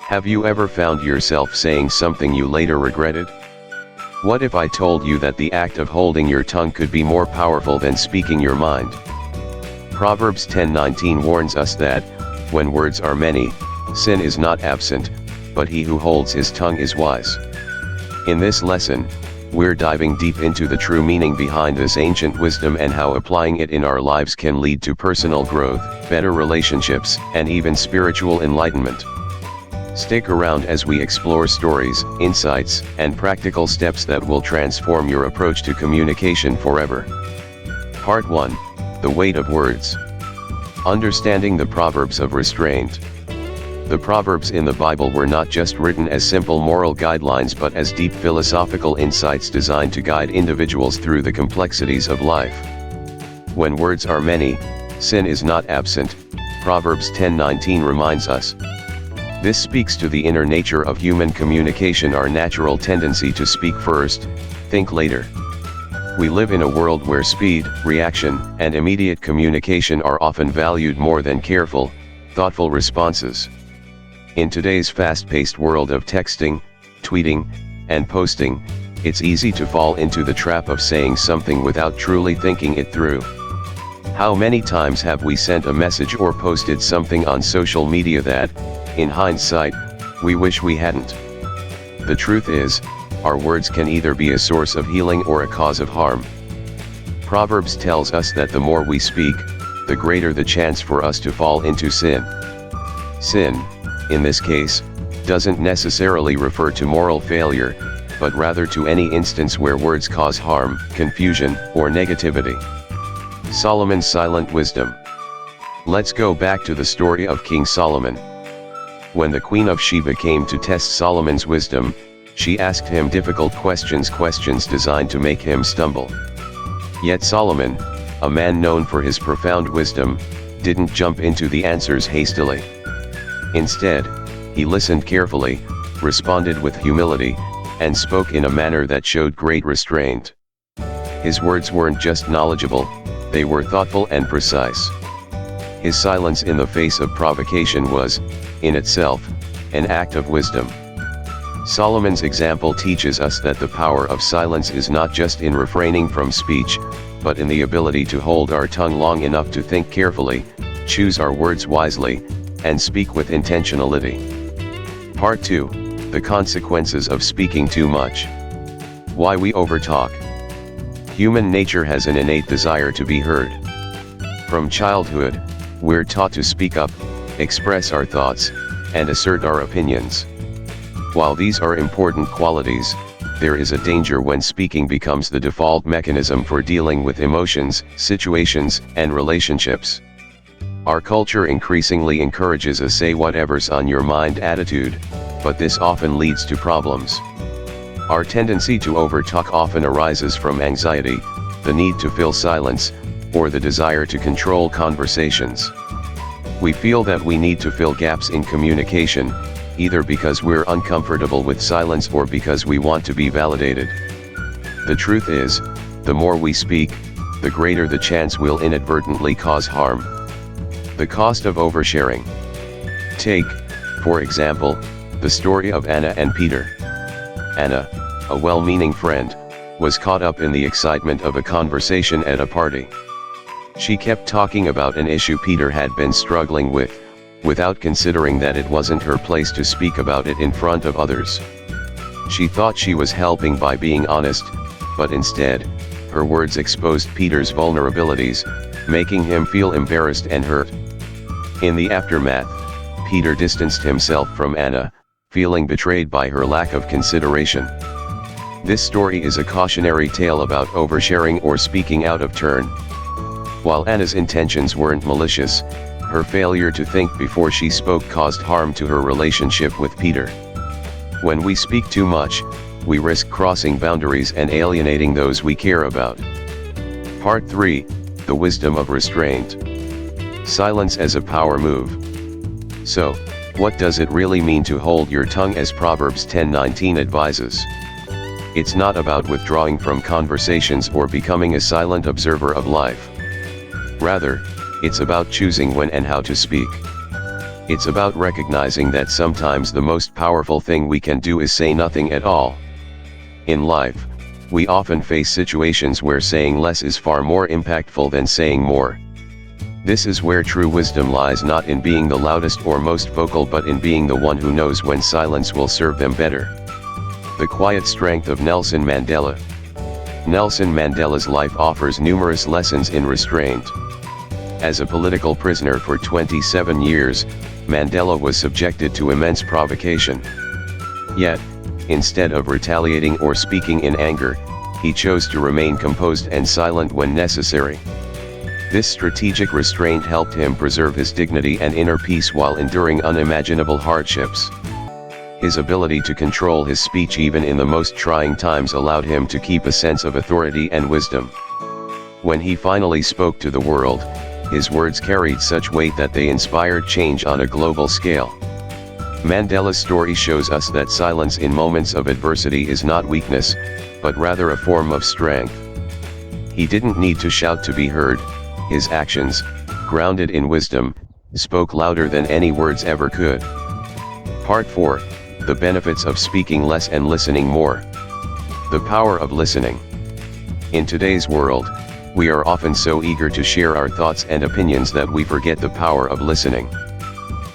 Have you ever found yourself saying something you later regretted? What if I told you that the act of holding your tongue could be more powerful than speaking your mind? Proverbs 10:19 warns us that, when words are many, sin is not absent, but he who holds his tongue is wise. In this lesson, we're diving deep into the true meaning behind this ancient wisdom and how applying it in our lives can lead to personal growth, better relationships, and even spiritual enlightenment. Stick around as we explore stories, insights, and practical steps that will transform your approach to communication forever. Part 1. The Weight of Words. Understanding the Proverbs of Restraint. The Proverbs in the Bible were not just written as simple moral guidelines but as deep philosophical insights designed to guide individuals through the complexities of life. When words are many, sin is not absent, Proverbs 10:19 reminds us. This speaks to the inner nature of human communication, our natural tendency to speak first, think later. We live in a world where speed, reaction, and immediate communication are often valued more than careful, thoughtful responses. In today's fast-paced world of texting, tweeting, and posting, it's easy to fall into the trap of saying something without truly thinking it through. How many times have we sent a message or posted something on social media that, in hindsight, we wish we hadn't? The truth is, our words can either be a source of healing or a cause of harm. Proverbs tells us that the more we speak, the greater the chance for us to fall into sin. Sin, in this case, doesn't necessarily refer to moral failure, but rather to any instance where words cause harm, confusion, or negativity. Solomon's silent wisdom. Let's go back to the story of King Solomon. When the Queen of Sheba came to test Solomon's wisdom, she asked him difficult questions designed to make him stumble. Yet Solomon, a man known for his profound wisdom, didn't jump into the answers hastily. Instead, he listened carefully, responded with humility, and spoke in a manner that showed great restraint. His words weren't just knowledgeable, they were thoughtful and precise. His silence in the face of provocation was, in itself, an act of wisdom. Solomon's example teaches us that the power of silence is not just in refraining from speech, but in the ability to hold our tongue long enough to think carefully, choose our words wisely, and speak with intentionality. Part 2. The consequences of speaking too much. Why we overtalk. Human nature has an innate desire to be heard. From childhood, we're taught to speak up, express our thoughts, and assert our opinions. While these are important qualities, there is a danger when speaking becomes the default mechanism for dealing with emotions, situations, and relationships. Our culture increasingly encourages a say whatever's on your mind attitude, but this often leads to problems. Our tendency to overtalk often arises from anxiety, the need to fill silence, or the desire to control conversations. We feel that we need to fill gaps in communication, either because we're uncomfortable with silence or because we want to be validated. The truth is, the more we speak, the greater the chance we'll inadvertently cause harm. The cost of oversharing. Take, for example, the story of Anna and Peter. Anna, a well-meaning friend, was caught up in the excitement of a conversation at a party. She kept talking about an issue Peter had been struggling with, without considering that it wasn't her place to speak about it in front of others. She thought she was helping by being honest, but instead, her words exposed Peter's vulnerabilities, making him feel embarrassed and hurt. In the aftermath, Peter distanced himself from Anna, feeling betrayed by her lack of consideration. This story is a cautionary tale about oversharing or speaking out of turn. While Anna's intentions weren't malicious, her failure to think before she spoke caused harm to her relationship with Peter. When we speak too much, we risk crossing boundaries and alienating those we care about. Part 3. The Wisdom of Restraint. Silence as a power move. So, what does it really mean to hold your tongue, as Proverbs 10:19 advises? It's not about withdrawing from conversations or becoming a silent observer of life. Rather, it's about choosing when and how to speak. It's about recognizing that sometimes the most powerful thing we can do is say nothing at all. In life, we often face situations where saying less is far more impactful than saying more. This is where true wisdom lies, not in being the loudest or most vocal, but in being the one who knows when silence will serve them better. The quiet strength of Nelson Mandela. Nelson Mandela's life offers numerous lessons in restraint. As a political prisoner for 27 years, Mandela was subjected to immense provocation. Yet, instead of retaliating or speaking in anger, he chose to remain composed and silent when necessary. This strategic restraint helped him preserve his dignity and inner peace while enduring unimaginable hardships. His ability to control his speech even in the most trying times allowed him to keep a sense of authority and wisdom. When he finally spoke to the world, his words carried such weight that they inspired change on a global scale. Mandela's story shows us that silence in moments of adversity is not weakness, but rather a form of strength. He didn't need to shout to be heard. His actions, grounded in wisdom, spoke louder than any words ever could. Part 4. The benefits of speaking less and listening more. The power of listening. In today's world, we are often so eager to share our thoughts and opinions that we forget the power of listening.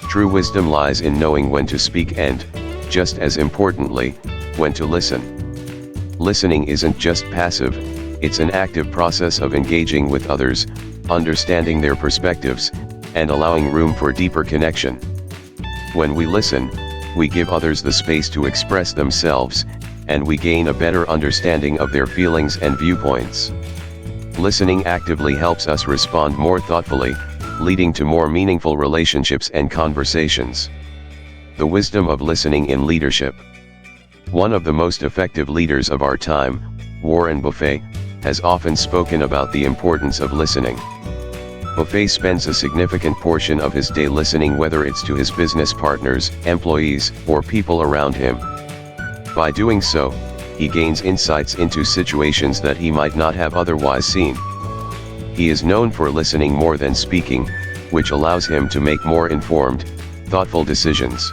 True wisdom lies in knowing when to speak and, just as importantly, when to listen. Listening isn't just passive, it's an active process of engaging with others, understanding their perspectives, and allowing room for deeper connection. When we listen, we give others the space to express themselves, and we gain a better understanding of their feelings and viewpoints. Listening actively helps us respond more thoughtfully, leading to more meaningful relationships and conversations. The wisdom of listening in leadership. One of the most effective leaders of our time, Warren Buffett, has often spoken about the importance of listening. Buffett spends a significant portion of his day listening, whether it's to his business partners, employees, or people around him. By doing so, he gains insights into situations that he might not have otherwise seen. He is known for listening more than speaking, which allows him to make more informed, thoughtful decisions.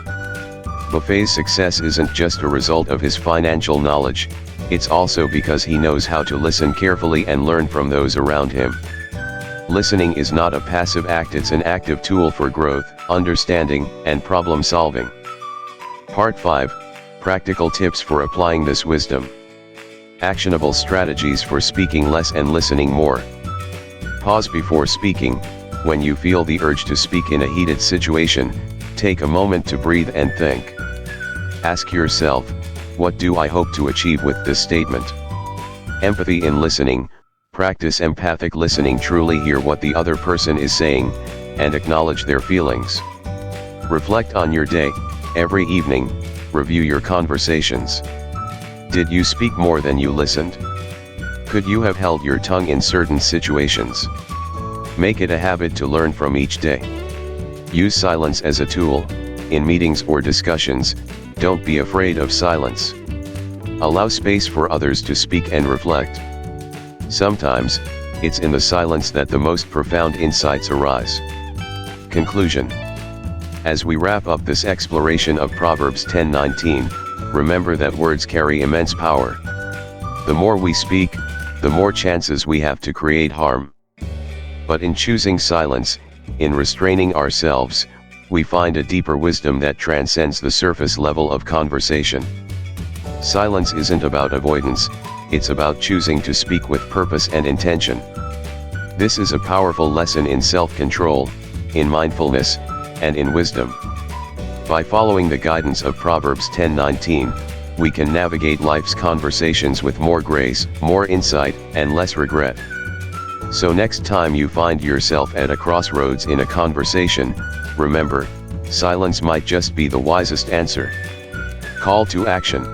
Buffett's success isn't just a result of his financial knowledge, it's also because he knows how to listen carefully and learn from those around him. Listening is not a passive act, it's an active tool for growth, understanding, and problem solving. Part 5. Practical tips for applying this wisdom. Actionable strategies for speaking less and listening more. Pause before speaking. When you feel the urge to speak in a heated situation, take a moment to breathe and think. Ask yourself, what do I hope to achieve with this statement? Empathy in listening. Practice empathic listening, truly hear what the other person is saying, and acknowledge their feelings. Reflect on your day. Every evening, review your conversations. Did you speak more than you listened? Could you have held your tongue in certain situations? Make it a habit to learn from each day. Use silence as a tool. In meetings or discussions, don't be afraid of silence. Allow space for others to speak and reflect. Sometimes, it's in the silence that the most profound insights arise. Conclusion. As we wrap up this exploration of Proverbs 10:19, remember that words carry immense power. The more we speak, the more chances we have to create harm. But in choosing silence, in restraining ourselves, we find a deeper wisdom that transcends the surface level of conversation. Silence isn't about avoidance, it's about choosing to speak with purpose and intention. This is a powerful lesson in self-control, in mindfulness, and in wisdom. By following the guidance of Proverbs 10:19, we can navigate life's conversations with more grace, more insight, and less regret. So next time you find yourself at a crossroads in a conversation, remember, silence might just be the wisest answer. Call to action.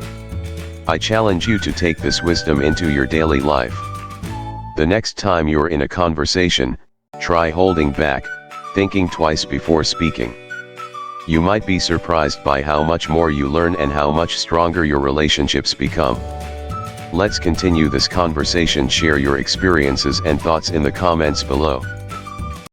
I challenge you to take this wisdom into your daily life. The next time you're in a conversation, try holding back, thinking twice before speaking. You might be surprised by how much more you learn and how much stronger your relationships become. Let's continue this conversation. Share your experiences and thoughts in the comments below.